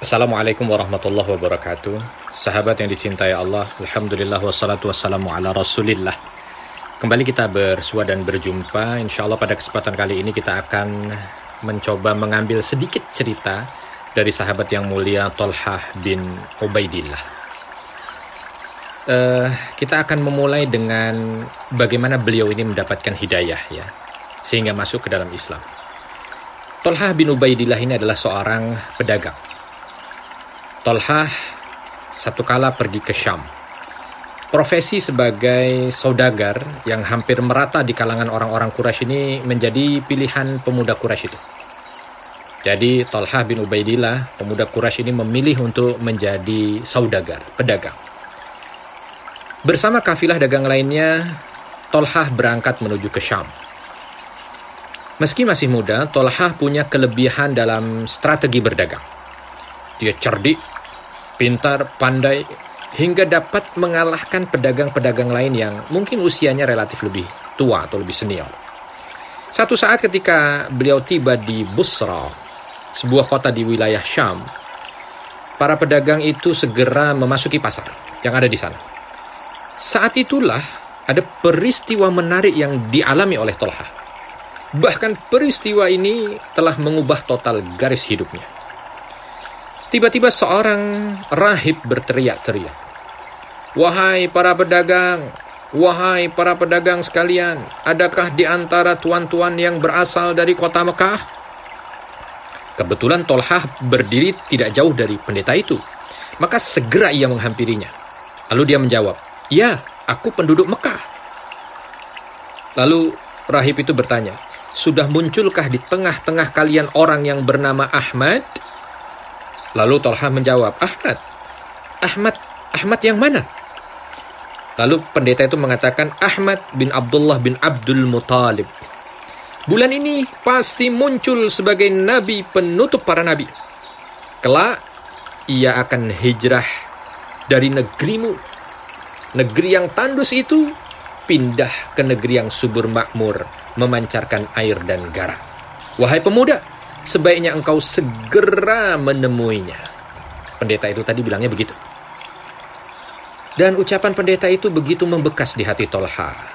Assalamualaikum warahmatullahi wabarakatuh. Sahabat yang dicintai Allah, alhamdulillah wassalatu wassalamu ala rasulillah. Kembali kita bersua dan berjumpa. Insya Allah pada kesempatan kali ini kita akan mencoba mengambil sedikit cerita dari sahabat yang mulia Thalhah bin Ubaidillah. Kita akan memulai dengan bagaimana beliau ini mendapatkan hidayah ya, sehingga masuk ke dalam Islam. Thalhah bin Ubaidillah ini adalah seorang pedagang. Thalhah satu kala pergi ke Syam. Profesi sebagai saudagar yang hampir merata di kalangan orang-orang Quraisy ini menjadi pilihan pemuda Quraisy itu. Jadi Thalhah bin Ubaidillah, pemuda Quraisy ini memilih untuk menjadi saudagar, pedagang. Bersama kafilah dagang lainnya, Thalhah berangkat menuju ke Syam. Meski masih muda, Thalhah punya kelebihan dalam strategi berdagang. Dia cerdik, pintar, pandai, hingga dapat mengalahkan pedagang-pedagang lain yang mungkin usianya relatif lebih tua atau lebih senior. Satu saat ketika beliau tiba di Busra, sebuah kota di wilayah Syam, para pedagang itu segera memasuki pasar yang ada di sana. Saat itulah ada peristiwa menarik yang dialami oleh Thalhah. Bahkan peristiwa ini telah mengubah total garis hidupnya. Tiba-tiba seorang rahib berteriak-teriak, wahai para pedagang sekalian, adakah di antara tuan-tuan yang berasal dari kota Mekah?" Kebetulan Thalhah berdiri tidak jauh dari pendeta itu, maka segera ia menghampirinya. Lalu dia menjawab, "Ya, aku penduduk Mekah." Lalu rahib itu bertanya, "Sudah munculkah di tengah-tengah kalian orang yang bernama Ahmad?" Lalu Thalhah menjawab, Ahmad yang mana?" Lalu pendeta itu mengatakan, "Ahmad bin Abdullah bin Abdul Muthalib. Bulan ini pasti muncul sebagai nabi penutup para nabi. Kelak ia akan hijrah dari negerimu, negeri yang tandus itu, pindah ke negeri yang subur makmur, memancarkan air dan garam. Wahai pemuda, sebaiknya engkau segera menemuinya." Pendeta itu tadi bilangnya begitu. Dan ucapan pendeta itu begitu membekas di hati Thalhah.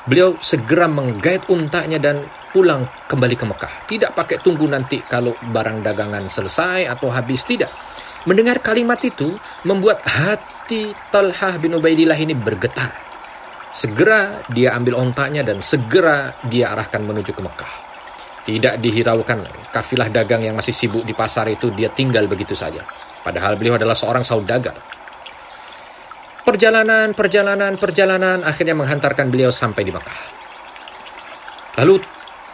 Beliau segera menggait untanya dan pulang kembali ke Mekah. Tidak pakai tunggu nanti kalau barang dagangan selesai atau habis, tidak. Mendengar kalimat itu membuat hati Thalhah bin Ubaidillah ini bergetar. Segera dia ambil ontanya dan segera dia arahkan menuju ke Mekah. Tidak dihiraukan kafilah dagang yang masih sibuk di pasar itu, dia tinggal begitu saja. Padahal beliau adalah seorang saudagar. Perjalanan akhirnya menghantarkan beliau sampai di Mekah. Lalu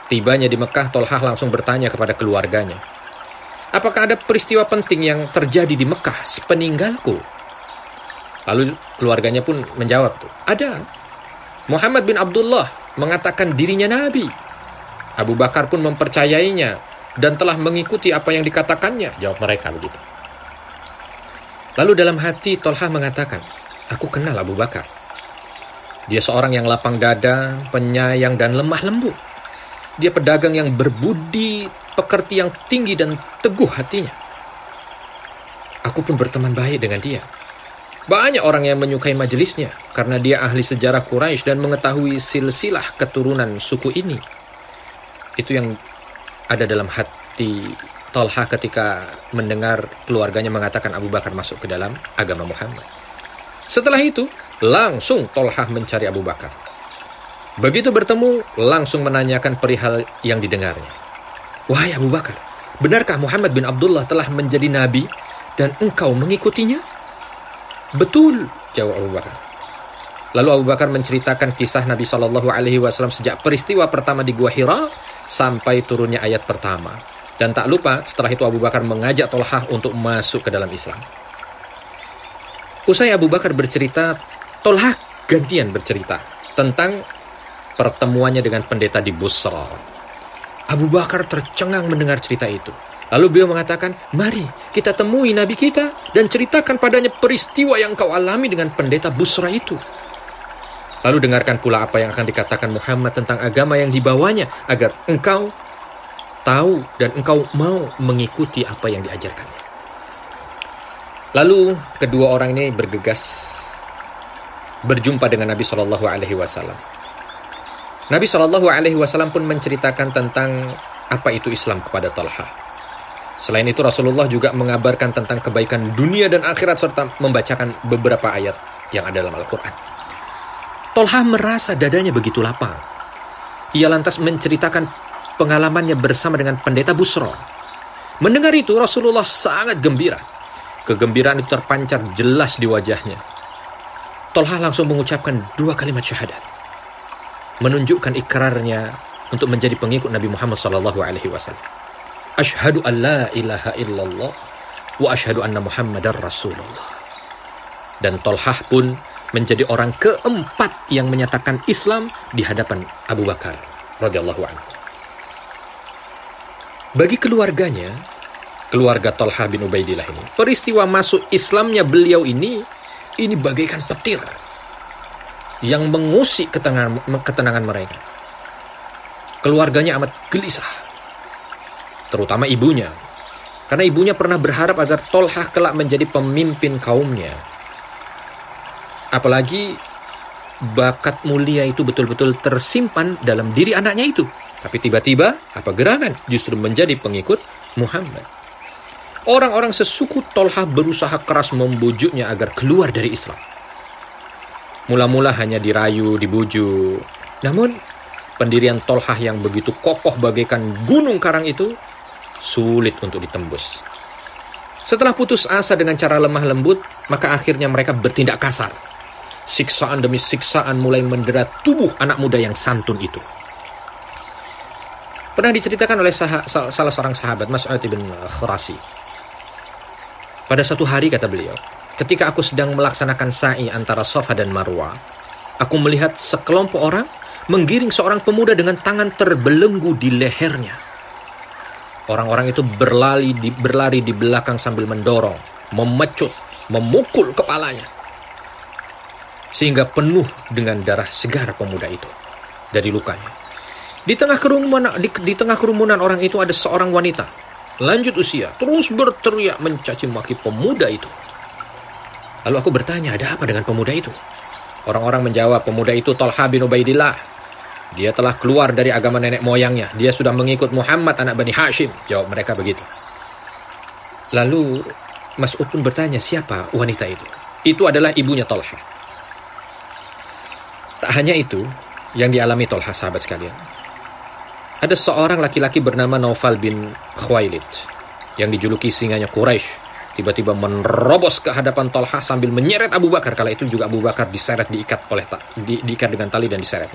tibanya di Mekah, Thalhah langsung bertanya kepada keluarganya, "Apakah ada peristiwa penting yang terjadi di Mekah sepeninggalku?" Lalu keluarganya pun menjawab, "Ada. Muhammad bin Abdullah mengatakan dirinya nabi. Abu Bakar pun mempercayainya dan telah mengikuti apa yang dikatakannya," jawab mereka begitu. Lalu dalam hati Thalhah mengatakan, "Aku kenal Abu Bakar. Dia seorang yang lapang dada, penyayang dan lemah lembut. Dia pedagang yang berbudi pekerti yang tinggi dan teguh hatinya. Aku pun berteman baik dengan dia. Banyak orang yang menyukai majelisnya karena dia ahli sejarah Quraisy dan mengetahui silsilah keturunan suku ini." Itu yang ada dalam hati Thalhah ketika mendengar keluarganya mengatakan Abu Bakar masuk ke dalam agama Muhammad. Setelah itu, langsung Thalhah mencari Abu Bakar. Begitu bertemu, langsung menanyakan perihal yang didengarnya. "Wahai Abu Bakar, benarkah Muhammad bin Abdullah telah menjadi nabi dan engkau mengikutinya?" "Betul," jawab Abu Bakar. Lalu Abu Bakar menceritakan kisah Nabi SAW sejak peristiwa pertama di Gua Hira sampai turunnya ayat pertama. Dan tak lupa setelah itu Abu Bakar mengajak Thalhah untuk masuk ke dalam Islam. Usai Abu Bakar bercerita, Thalhah gantian bercerita tentang pertemuannya dengan pendeta di Busra. Abu Bakar tercengang mendengar cerita itu. Lalu beliau mengatakan, "Mari kita temui Nabi kita dan ceritakan padanya peristiwa yang kau alami dengan pendeta Busra itu. Lalu dengarkan pula apa yang akan dikatakan Muhammad tentang agama yang dibawanya, agar engkau tahu dan engkau mau mengikuti apa yang diajarkannya." Lalu kedua orang ini bergegas berjumpa dengan Nabi Shallallahu Alaihi Wasallam. Nabi Shallallahu Alaihi Wasallam pun menceritakan tentang apa itu Islam kepada Talha. Selain itu Rasulullah juga mengabarkan tentang kebaikan dunia dan akhirat serta membacakan beberapa ayat yang ada dalam Al-Quran. Talha merasa dadanya begitu lapang. Ia lantas menceritakan pengalamannya bersama dengan pendeta Busra. Mendengar itu Rasulullah sangat gembira. Kegembiraan itu terpancar jelas di wajahnya. Talha langsung mengucapkan 2 kalimat syahadat, menunjukkan ikrarnya untuk menjadi pengikut Nabi Muhammad SAW. Asyhadu an la ilaha illallah wa asyhadu anna Muhammadar Rasulullah. Dan Talha pun menjadi orang keempat yang menyatakan Islam di hadapan Abu Bakar radhiyallahu anhu. Bagi keluarganya, keluarga Talha bin Ubaidillah ini, peristiwa masuk Islamnya beliau ini bagaikan petir yang mengusik ketenangan mereka. Keluarganya amat gelisah, terutama ibunya, karena ibunya pernah berharap agar Talha kelak menjadi pemimpin kaumnya. Apalagi bakat mulia itu betul-betul tersimpan dalam diri anaknya itu. Tapi tiba-tiba apa gerangan justru menjadi pengikut Muhammad. Orang-orang sesuku Talha berusaha keras membujuknya agar keluar dari Islam. Mula-mula hanya dirayu, dibujuk. Namun pendirian Talha yang begitu kokoh bagaikan gunung karang itu sulit untuk ditembus. Setelah putus asa dengan cara lemah lembut, maka akhirnya mereka bertindak kasar. Siksaan demi siksaan mulai mendera tubuh anak muda yang santun itu. Pernah diceritakan oleh salah seorang sahabat, Mas'ud ibn Khurasi. Pada suatu hari, kata beliau, ketika aku sedang melaksanakan sa'i antara Safa dan Marwah, aku melihat sekelompok orang menggiring seorang pemuda dengan tangan terbelenggu di lehernya. Orang-orang itu berlari di belakang sambil mendorong, memecut, memukul kepalanya, sehingga penuh dengan darah segar pemuda itu dari lukanya. Di tengah kerumunan orang itu ada seorang wanita lanjut usia, terus berteriak mencaci maki pemuda itu. Lalu aku bertanya, ada apa dengan pemuda itu? Orang-orang menjawab, pemuda itu Talha bin Ubaidillah. Dia telah keluar dari agama nenek moyangnya. Dia sudah mengikut Muhammad anak Bani Hashim. Jawab mereka begitu. Lalu Mas'ud pun bertanya, siapa wanita itu? Itu adalah ibunya Talha. Tak hanya itu yang dialami Talha, sahabat sekalian. Ada seorang laki-laki bernama Naufal bin Khuwailid yang dijuluki singanya Quraisy. Tiba-tiba menerobos ke hadapan Talha sambil menyeret Abu Bakar. Kala itu juga Abu Bakar diseret, diikat dengan tali dan diseret.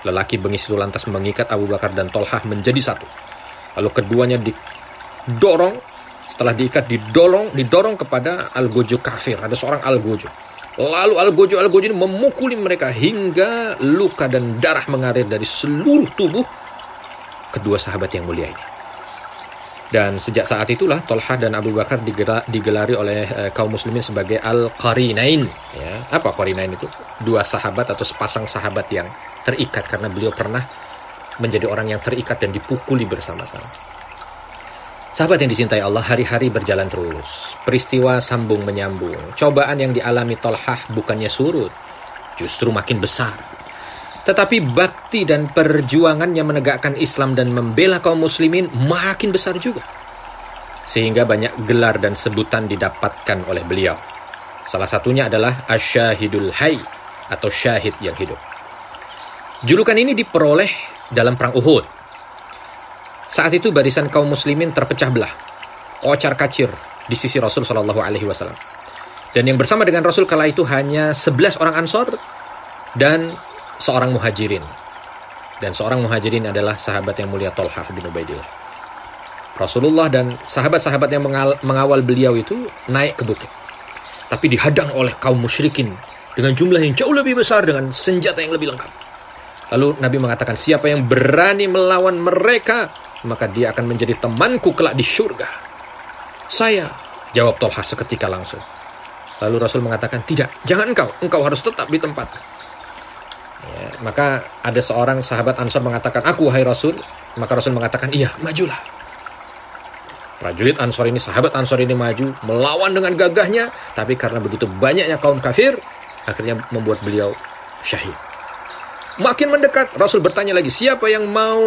Lelaki bengis itu lantas mengikat Abu Bakar dan Talha menjadi satu. Lalu keduanya didorong, setelah diikat didorong kepada Al-Gojo kafir. Ada seorang Al-Gojo. Lalu Al-Gojo ini memukuli mereka hingga luka dan darah mengalir dari seluruh tubuh kedua sahabat yang mulia ini. Dan sejak saat itulah Talha dan Abu Bakar digelari oleh kaum muslimin sebagai Al-Qarinain. Ya, apa Qarinain itu? 2 sahabat atau sepasang sahabat yang terikat, karena beliau pernah menjadi orang yang terikat dan dipukuli bersama-sama. Sahabat yang dicintai Allah, hari-hari berjalan terus. Peristiwa sambung menyambung. Cobaan yang dialami Talha bukannya surut, justru makin besar. Tetapi bakti dan perjuangannya menegakkan Islam dan membela kaum muslimin makin besar juga. Sehingga banyak gelar dan sebutan didapatkan oleh beliau. Salah satunya adalah Asyahidul Hayy atau syahid yang hidup. Julukan ini diperoleh dalam perang Uhud. Saat itu barisan kaum muslimin terpecah belah, kocar-kacir di sisi Rasul SAW. Dan yang bersama dengan Rasul kala itu hanya 11 orang Ansor dan seorang Muhajirin. Dan seorang Muhajirin adalah sahabat yang mulia Talha bin Ubaidillah. Rasulullah dan sahabat-sahabat yang mengawal beliau itu naik ke bukit. Tapi dihadang oleh kaum musyrikin dengan jumlah yang jauh lebih besar dengan senjata yang lebih lengkap. Lalu Nabi mengatakan, siapa yang berani melawan mereka, maka dia akan menjadi temanku kelak di surga. Saya, jawab Talha seketika langsung. Lalu Rasul mengatakan, tidak, jangan engkau harus tetap di tempat. Ya, maka ada seorang sahabat Ansor mengatakan, aku wahai Rasul. Maka Rasul mengatakan, iya, majulah. Prajurit Ansor ini, sahabat Ansor ini maju, melawan dengan gagahnya, tapi karena begitu banyaknya kaum kafir, akhirnya membuat beliau syahid. Makin mendekat, Rasul bertanya lagi, siapa yang mau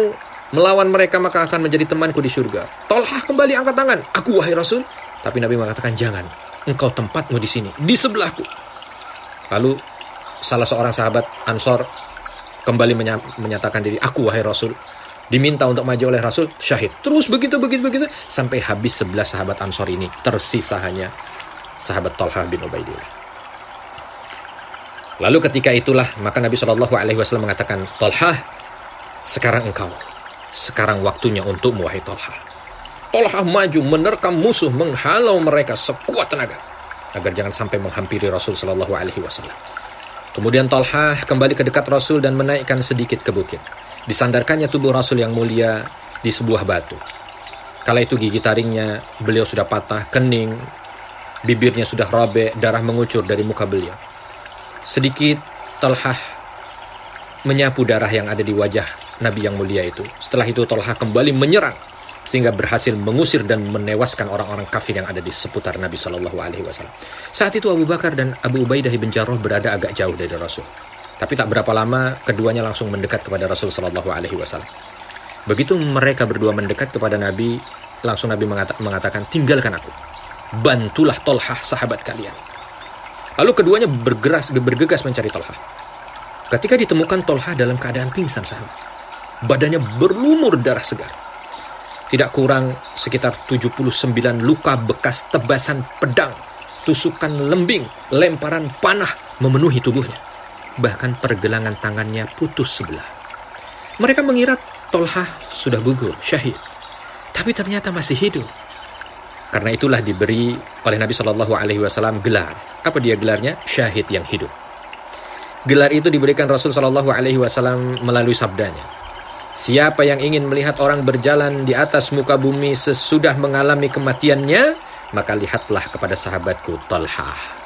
melawan mereka maka akan menjadi temanku di surga. Tolhah kembali angkat tangan, aku wahai Rasul. Tapi Nabi mengatakan, jangan, engkau tempatmu di sini, di sebelahku. Lalu salah seorang sahabat Ansor kembali menyatakan diri, aku wahai Rasul. Diminta untuk maju oleh Rasul, syahid. Terus begitu, sampai habis 11 sahabat Ansor ini. Tersisa hanya sahabat Tolhah bin Ubaidillah. Lalu ketika itulah, maka Nabi SAW mengatakan, Tolhah, sekarang waktunya untukmu, wahai Tolhah. Tolhah maju, menerkam musuh, menghalau mereka sekuat tenaga, agar jangan sampai menghampiri Rasul SAW. Kemudian Tolhah kembali ke dekat Rasul dan menaikkan sedikit ke bukit. Disandarkannya tubuh Rasul yang mulia di sebuah batu. Kala itu gigi taringnya beliau sudah patah, kening, bibirnya sudah robek, darah mengucur dari muka beliau. Sedikit Tolhah menyapu darah yang ada di wajah Nabi yang mulia itu. Setelah itu Tolhah kembali menyerang, sehingga berhasil mengusir dan menewaskan orang-orang kafir yang ada di seputar Nabi SAW. Saat itu Abu Bakar dan Abu Ubaidah bin Jarrah berada agak jauh dari Rasul. Tapi tak berapa lama, keduanya langsung mendekat kepada Rasul SAW. Begitu mereka berdua mendekat kepada Nabi, langsung Nabi mengatakan, tinggalkan aku. Bantulah Tolhah sahabat kalian. Lalu keduanya bergegas mencari Tolhah. Ketika ditemukan Tolhah dalam keadaan pingsan sahabat. Badannya berlumur darah segar. Tidak kurang sekitar 79 luka bekas tebasan pedang, tusukan lembing, lemparan panah memenuhi tubuhnya. Bahkan pergelangan tangannya putus sebelah. Mereka mengira Tolhah sudah gugur, syahid. Tapi ternyata masih hidup. Karena itulah diberi oleh Nabi SAW gelar. Apa dia gelarnya? Syahid yang hidup. Gelar itu diberikan Rasul SAW melalui sabdanya. Siapa yang ingin melihat orang berjalan di atas muka bumi sesudah mengalami kematiannya, maka lihatlah kepada sahabatku Tolhah.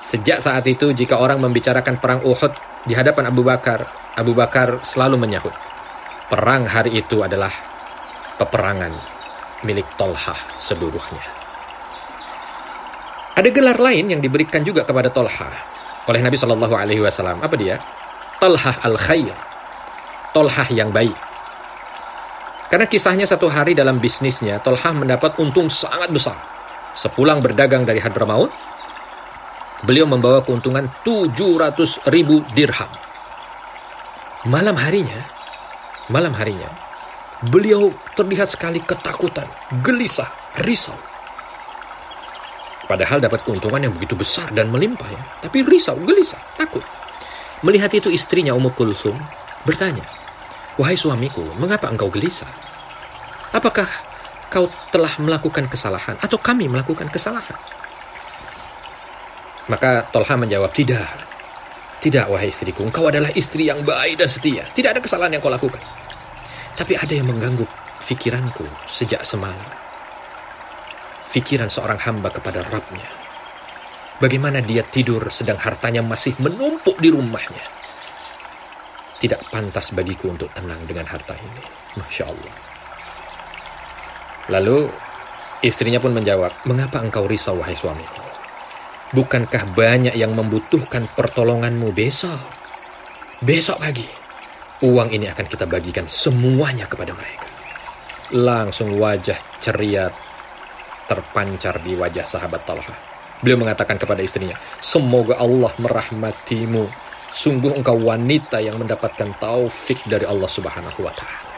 Sejak saat itu, jika orang membicarakan perang Uhud di hadapan Abu Bakar selalu menyahut, perang hari itu adalah peperangan milik Tolhah seluruhnya. Ada gelar lain yang diberikan juga kepada Tolhah oleh Nabi SAW. Apa dia? Tolhah al-Khair. Tolhah yang baik. Karena kisahnya satu hari dalam bisnisnya, Tolhah mendapat untung sangat besar. Sepulang berdagang dari Hadramaut, beliau membawa keuntungan 700.000 dirham. Malam harinya, beliau terlihat sekali ketakutan, gelisah, risau. Padahal dapat keuntungan yang begitu besar dan melimpah ya. Tapi risau, gelisah, takut. Melihat itu istrinya Ummu Kulsum bertanya, wahai suamiku, mengapa engkau gelisah? Apakah kau telah melakukan kesalahan atau kami melakukan kesalahan? Maka Tolhah menjawab, tidak wahai istriku, engkau adalah istri yang baik dan setia. Tidak ada kesalahan yang kau lakukan. Tapi ada yang mengganggu pikiranku sejak semalam. Pikiran seorang hamba kepada Rabbnya. Bagaimana dia tidur sedang hartanya masih menumpuk di rumahnya. Tidak pantas bagiku untuk tenang dengan harta ini. Masya Allah. Lalu istrinya pun menjawab, mengapa engkau risau wahai suamiku? Bukankah banyak yang membutuhkan pertolonganmu besok? Besok pagi, uang ini akan kita bagikan semuanya kepada mereka. Langsung wajah ceria terpancar di wajah sahabat Tolhah. Beliau mengatakan kepada istrinya, semoga Allah merahmatimu. Sungguh engkau wanita yang mendapatkan taufik dari Allah Subhanahu wa Ta'ala.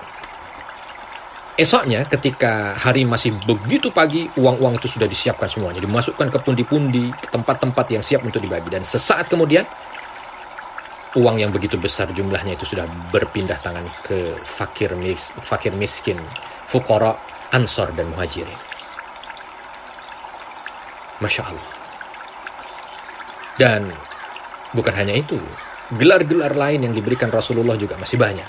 Esoknya ketika hari masih begitu pagi, uang-uang itu sudah disiapkan semuanya. Dimasukkan ke pundi-pundi, ke tempat-tempat yang siap untuk dibagi. Dan sesaat kemudian, uang yang begitu besar jumlahnya itu sudah berpindah tangan ke fakir miskin, fuqara, ansor, dan muhajirin. Masya Allah. Dan bukan hanya itu, gelar-gelar lain yang diberikan Rasulullah juga masih banyak.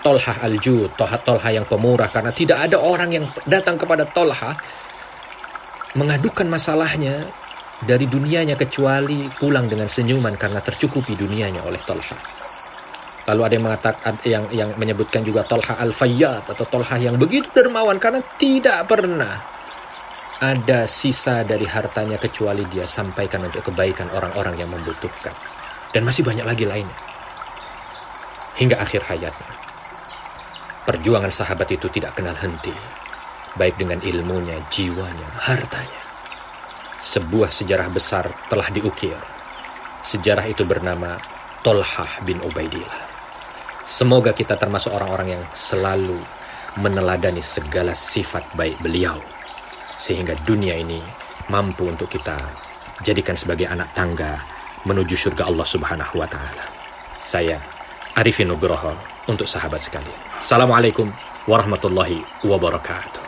Tolhah al-Jud, Tolhah yang pemurah, karena tidak ada orang yang datang kepada Tolhah mengadukan masalahnya dari dunianya kecuali pulang dengan senyuman karena tercukupi dunianya oleh Tolhah. Lalu ada yang mengatakan, yang menyebutkan juga Tolha al-Fayyad atau Tolha yang begitu dermawan karena tidak pernah ada sisa dari hartanya kecuali dia sampaikan untuk kebaikan orang-orang yang membutuhkan. Dan masih banyak lagi lainnya. Hingga akhir hayatnya. Perjuangan sahabat itu tidak kenal henti. Baik dengan ilmunya, jiwanya, hartanya. Sebuah sejarah besar telah diukir. Sejarah itu bernama Tolhah bin Ubaidillah. Semoga kita termasuk orang-orang yang selalu meneladani segala sifat baik beliau. Sehingga dunia ini mampu untuk kita jadikan sebagai anak tangga menuju surga Allah Subhanahu wa Ta'ala. Saya Arifin Nugroho untuk sahabat sekalian. Assalamualaikum warahmatullahi wabarakatuh.